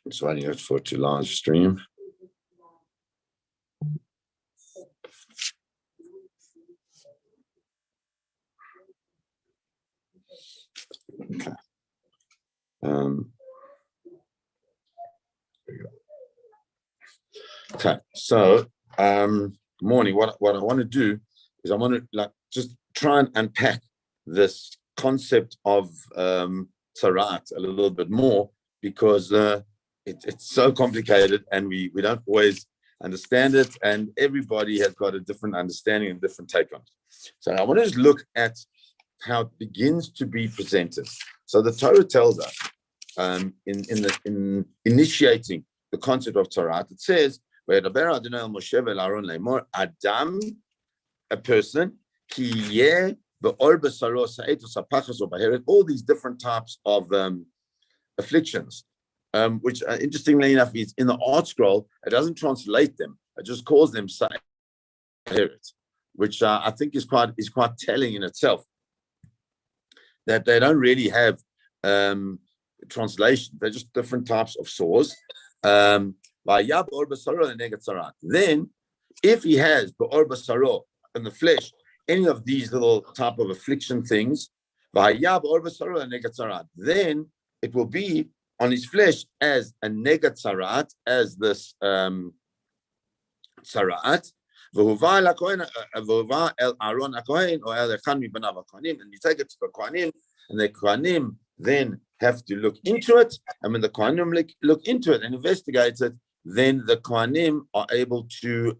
It's running it for to live stream. Okay. Okay. So, morning. What I want to do is I want to just try and unpack this concept of tzaraat a little bit more, because it's so complicated and we don't always understand it, and everybody has got a different understanding and different take on it. So I want to just look at how it begins to be presented. So the Torah tells us in initiating the concept of tzaraat, it says, Adam, a person, all these different types of afflictions, which interestingly enough is in the art scroll, it doesn't translate them, it just calls them sa'et, which I think is quite telling in itself, that they don't really have translation, they're just different types of sores. Then if he has ba'or basaro in the flesh, any of these little type of affliction things, then it will be on his flesh as a negat tzarat, as this tzarat, and you take it to the kohanim, and the kohanim then have to look into it, and when the kohanim look into it and investigate it, then the kohanim are able to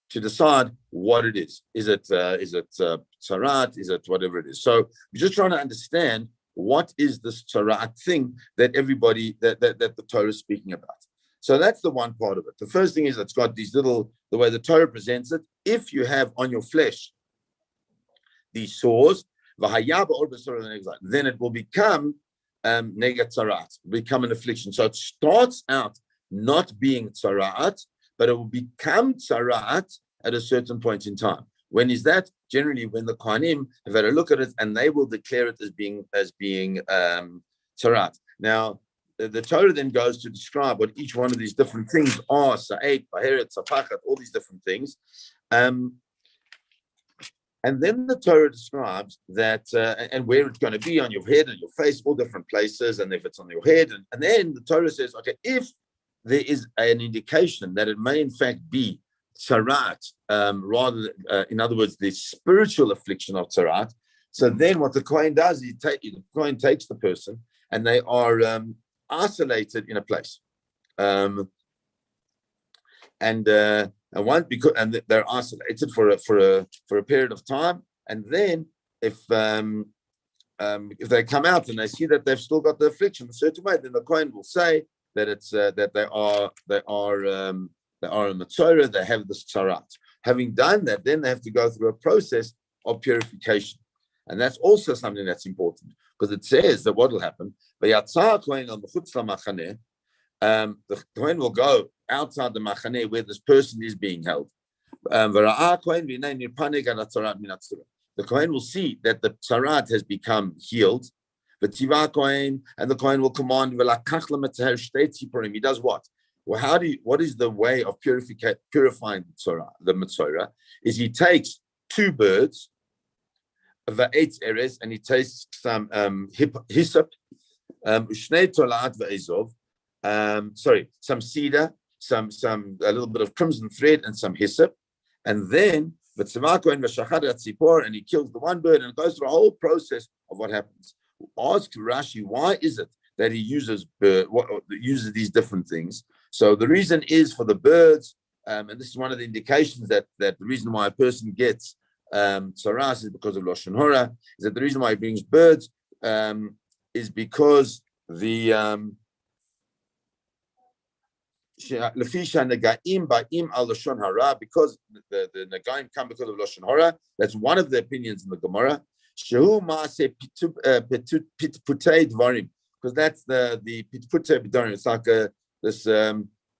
decide what it is. Is it tzarat? Is it whatever it is? So we're just trying to understand what is this tzaraat thing that everybody that the Torah is speaking about. So that's the one part of it. The first thing is it's got these little, the way the Torah presents it. If you have on your flesh these sores, then it will become negat tzarat, become an affliction. So it starts out not being tzaraat, but it will become tzaraat at a certain point in time. When is that? Generally, when the kohanim have had a look at it and they will declare it as being tzaraat. Now, the Torah then goes to describe what each one of these different things are: sa'et, baheret, sapachat, all these different things. And then the Torah describes that and where it's going to be on your head and your face, all different places, and if it's on your head. And then the Torah says, okay, if there is an indication that it may in fact be tzaraat, rather, in other words, the spiritual affliction of tzaraat. So then what the Kohen does, the Kohen takes the person and they are isolated in a place. And they're isolated for a period of time. And then if they come out and they see that they've still got the affliction a certain way, then the Kohen will say that it's that they are a Matzorah, they have this tzaraat. Having done that, then they have to go through a process of purification. And that's also something that's important, because it says that what will happen, the Kohen will go outside the machane where this person is being held. The Kohen will see that the tzaraat has become healed. And the Kohen will command, he does what? Well, what is the way of purifying the Matzorah? Is he takes two birds, and he takes some hyssop, some cedar, some a little bit of crimson thread, and some hyssop, and then and he kills the one bird, and it goes through a whole process of what happens. Ask Rashi, why is it that he uses these different things? So the reason is for the birds, and this is one of the indications that the reason why a person gets tzaras is because of Lashon Hora, is that the reason why he brings birds is because the because the Nagaim come because of Lashon Hora. That's one of the opinions in the Gemara. Because that's the pitputei b'darim. It's like this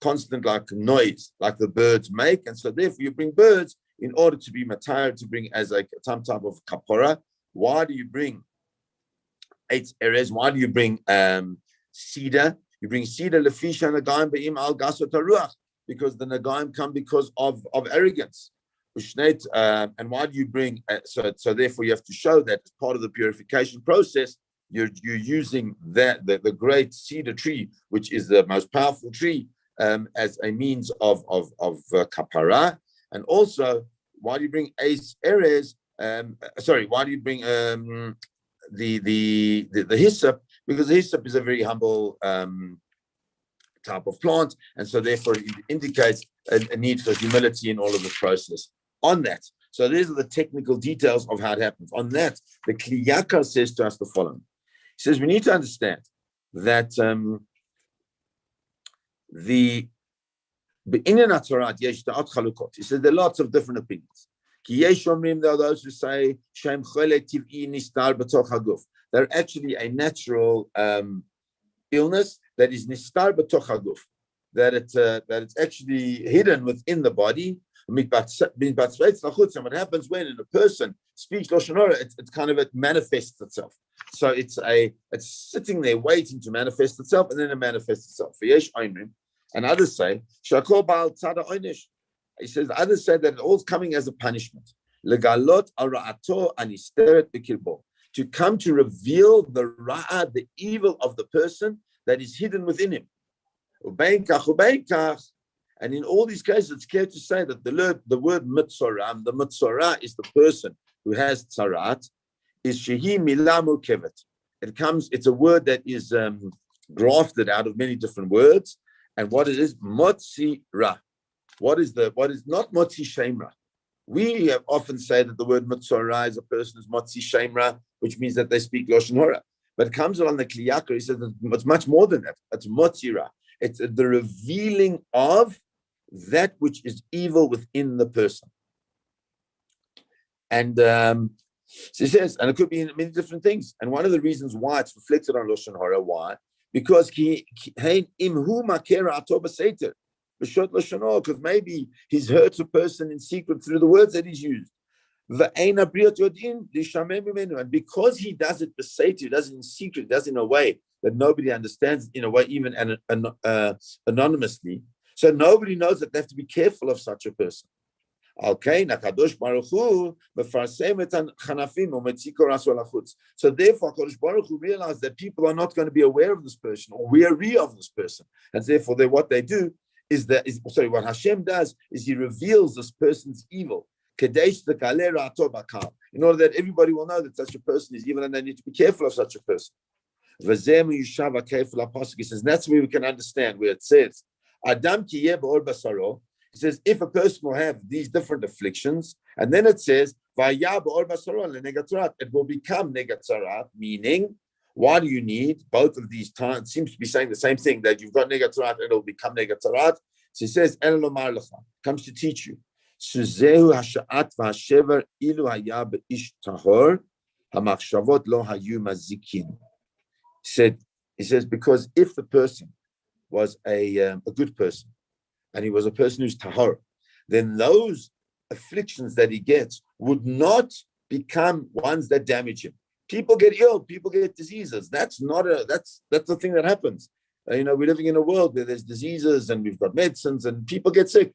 constant like noise, like the birds make, and so therefore you bring birds in order to be matar, to bring as some type of kapora. Why do you bring eitz erez? Why do you bring cedar? You bring Sida Lefisha Nagaim Be'im Al Gasot Haruach, because the Nagaim come because of arrogance. And why do you bring, so therefore you have to show that as part of the purification process, you're using the great cedar tree, which is the most powerful tree, as a means of kapara. And also, why do you bring Ace Erez? Why do you bring the hyssop? Because the hyssop is a very humble type of plant, and so therefore it indicates a need for humility in all of this process. On that, so these are the technical details of how it happens. On that, the Kli Yakar says to us the following. He says we need to understand that the Inyan HaTorah yesh da'at chalukot. He says there are lots of different opinions. Ki yesh omrim, there are those who say shem chole tiv'i nistar b'toch haguf. They're actually a natural illness that is nistar b'toch haguf, that it's actually hidden within the body. And what happens when a person speaks Lashon Hara, it manifests itself. So it's sitting there waiting to manifest itself, and then it manifests itself. And others say, Shakol Baal Tzada Oynish. He says, others say that it's all coming as a punishment. Legalot ara'ato anisteret b'kirbo. To come to reveal the ra'ah, the evil of the person that is hidden within him. And in all these cases, it's clear to say that the word mitzoram, the mitzorah is the person who has tzarat, is shehi milah murkevet. It's a word that is grafted out of many different words. And what it is, motzi ra. What is not motzi shemra? We often say that the word mitzorah is a person who's motzi shemra, which means that they speak Lashon Hara. But it comes on the Kli Yakar, he says it's much more than that. It's motzi ra. It's the revealing of that which is evil within the person. And so he says, and it could be in many different things. And one of the reasons why it's reflected on Lashon Hara, why? Because maybe he's hurt a person in secret through the words that he's used. And because he does it he does it in secret, does it in a way that nobody understands, in a way even anonymously. So nobody knows that they have to be careful of such a person. Okay, so therefore Kadosh Baruch Hu realized that people are not going to be aware of this person or weary of this person, and therefore what they do is what Hashem does is He reveals this person's evil, in order that everybody will know that such a person is evil and they need to be careful of such a person. He says that's where we can understand where it says Adam ki yeh b'or basaro. He says, if a person will have these different afflictions, and then it says, it will become negatzarat, meaning, why do you need both of these times? It seems to be saying the same thing, that you've got negatzarat, and it will become negatzarat. So he says, comes to teach you. He says, because if the person was a good person, and he was a person who's tahor, then those afflictions that he gets would not become ones that damage him. People get ill, people get diseases. That's the thing that happens. We're living in a world where there's diseases and we've got medicines and people get sick.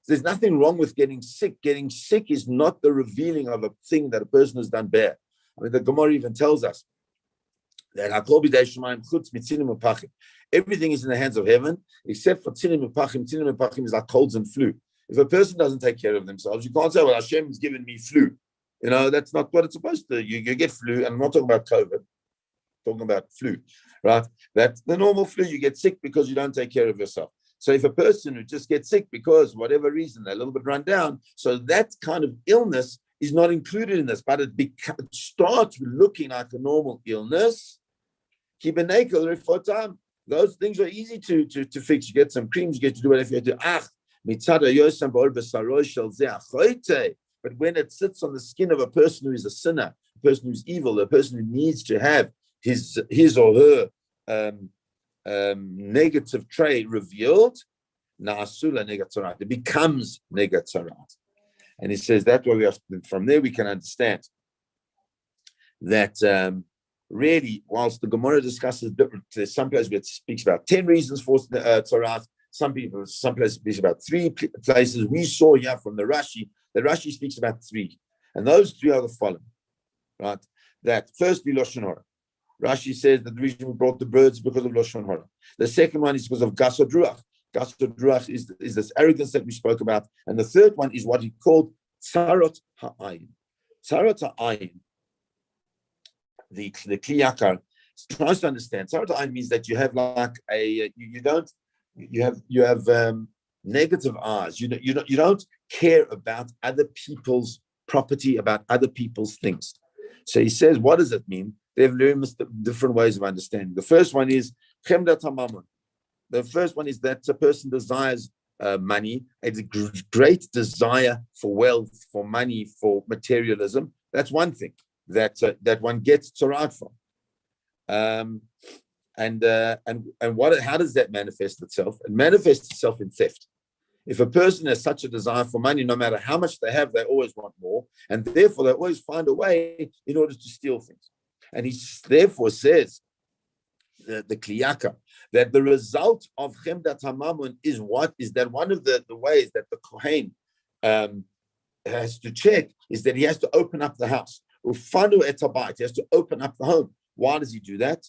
There's nothing wrong with getting sick. Getting sick is not the revealing of a thing that a person has done bad. The Gemara even tells us that everything is in the hands of heaven, except for tzinim and pachim. Tzinim and pachim is like colds and flu. If a person doesn't take care of themselves, you can't say, well, Hashem's given me flu. That's not what it's supposed to. You get flu, and I'm not talking about COVID, I'm talking about flu, right? That's the normal flu. You get sick because you don't take care of yourself. So if a person who just gets sick because whatever reason, they're a little bit run down, so that kind of illness is not included in this, but it starts looking like a normal illness. Those things are easy to fix. You get some creams, you get to do whatever you have to. But when it sits on the skin of a person who is a sinner, a person who's evil, a person who needs to have his or her negative trait revealed, it becomes negatzarat. And he says that way from there we can understand that really, whilst the Gemara discusses different, there's some places where it speaks about 10 reasons for Tzarat, some places speaks about 3 places. We saw here from the Rashi, speaks about 3. And those 3 are the following, right? That firstly, Lashon Hara. Rashi says that the reason we brought the birds is because of Lashon Hara. The second one is because of Gasod Ruach. Gasod Ruach is this arrogance that we spoke about. And the third one is what he called Tzarot Ha'ayin. Tzarot Ha'ayin, the Kli Yakar, tries to understand. Tzarot Ha'ayin means that you have like you have negative eyes. You don't care about other people's property, about other people's things. So he says, what does it mean? They have very different ways of understanding. The first one is Chemdat HaMamon. The first one is that a person desires money, a great desire for wealth, for money, for materialism. That's one thing that one gets tzaraat from. And how does that manifest itself? It manifests itself in theft. If a person has such a desire for money, no matter how much they have, they always want more, and therefore they always find a way in order to steal things. And he therefore says, the Kli Yakar, that the result of Chemdat HaMamon is that one of the ways that the Kohen has to check is that he has to open up the house. Ufandu et habayit, he has to open up the home. Why does he do that?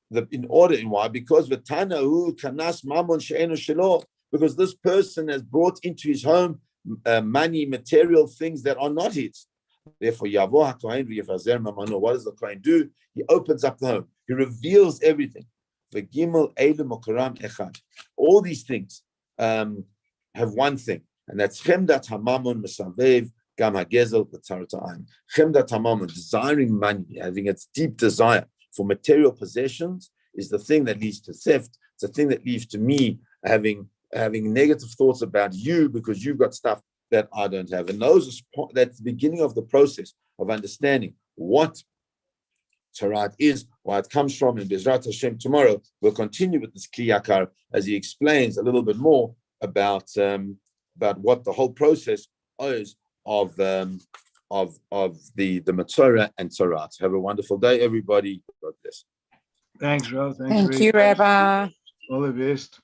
Why? Because v'tanahu kanas mamon she'enu shelo, because this person has brought into his home money, material things that are not his. Therefore, Yavo HaKohen v'yefazer mamano. What does the Kohen do? He opens up the home. He reveals everything. V'gimel eilu mokaram echad. All these things have one thing, and that's Chemdat HaMamon Mesavev Gam HaGezel B'Tzarat Ha'ayin. Chemdat HaMamon, desiring money, having its deep desire for material possessions, is the thing that leads to theft. It's the thing that leads to me having negative thoughts about you because you've got stuff that I don't have. And that's the beginning of the process of understanding what Tzaraat is, where it comes from. And Bezrat Hashem, tomorrow we'll continue with this Kli Yakar as he explains a little bit more about what the whole process is of the Matzorah and Tzaraat. Have a wonderful day, everybody. God bless. Thanks, Rav. Thank you, Rabbi. All the best.